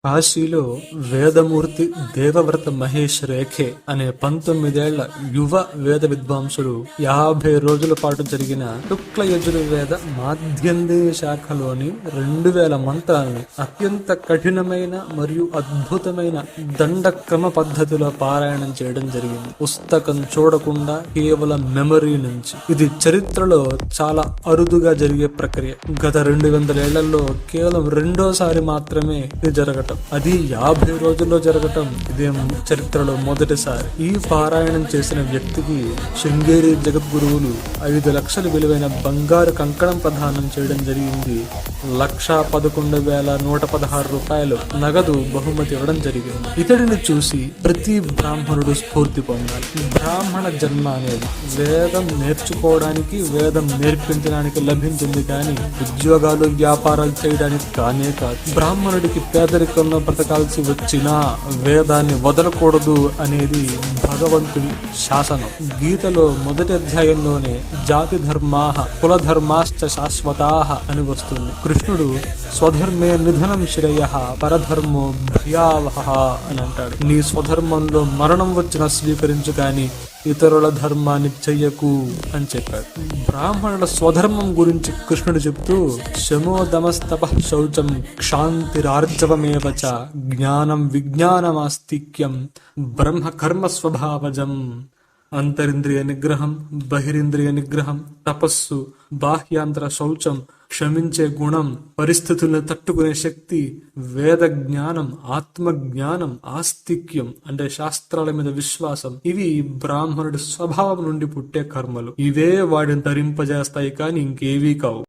కాశీలో వేదమూర్తి దేవవ్రత మహేష్ రేఖే అనే 19 ఏళ్ల యువ వేద విద్వాంసుడు 50 రోజుల పాటు జరిగిన శుక్ల యజుర్వేద మాధ్యందేయ శాఖలోని 2000 మంత్రాలను అత్యంత కఠినమైన మరియు అద్భుతమైన దండక్రమ పద్ధతిలో పారాయణం చేయడం జరిగింది. పుస్తకం చూడకుండా కేవలం మెమరీ నుంచి. ఇది చరిత్రలో చాలా అరుదుగా జరిగే ప్రక్రియ. గత 200 ఏళ్లలో కేవలం రెండోసారి మాత్రమే ఇది జరగటం, అది 50 రోజుల్లో జరగటం ఇదే చరిత్రలో మొదటిసారి. ఈ పారాయణం చేసిన వ్యక్తికి శృంగేరి జగద్గురువులు 5 లక్షల విలువైన బంగారు కంకణం ప్రదానం చేయడం జరిగింది. 1,11,116 రూపాయలు నగదు బహుమతి ఇవ్వడం జరిగింది. ఇతడిని చూసి ప్రతి బ్రాహ్మణుడు స్ఫూర్తి పొందాలి. బ్రాహ్మణ జన్మ అనేది వేదం నేర్చుకోవడానికి, వేదం నేర్పించడానికి లభించింది కానీ ఉద్యోగాలు వ్యాపారాలు చేయడానికి కానే కాదు. బ్రాహ్మణుడికి పేదరికంలో బ్రతకాల్సి వచ్చినా వేదాన్ని వదలకూడదు అనేది భగవంతుడి శాసనం. గీతలో మొదటి అధ్యాయంలోనే జాతి ధర్మాః కుల ధర్మాశ్చ శాశ్వతాః అని వస్తుంది. కృష్ణుడు స్వధర్మే నిధనం శ్రేయః పరధర్మో భయావహః అని అంటాడు. నీ స్వధర్మంలో మరణం వచ్చినా స్వీకరించు కానీ ఇతరుల ధర్మాన్ని చెయ్యకు అని చెప్పాడు. బ్రాహ్మణుల స్వధర్మం గురించి కృష్ణుడు చెప్తూ శమోదమస్తపః శౌచం క్షాంతిరార్జవమేవ చ జ్ఞానం విజ్ఞానమాస్తిక్యం బ్రహ్మ కర్మ స్వభావజం. అంతరింద్రియ నిగ్రహం, బహిరింద్రియ నిగ్రహం, తపస్సు, బాహ్యాంతర శౌచం, క్షమించే గుణం, పరిస్థితులను తట్టుకునే శక్తి, వేద జ్ఞానం, ఆత్మ జ్ఞానం, ఆస్తిక్యం అంటే శాస్త్రాల మీద విశ్వాసం, ఇవి బ్రాహ్మణుడి స్వభావం నుండి పుట్టే కర్మలు. ఇవే వాడిని తరింపజేస్తాయి కానీ ఇంకేవీ కావు.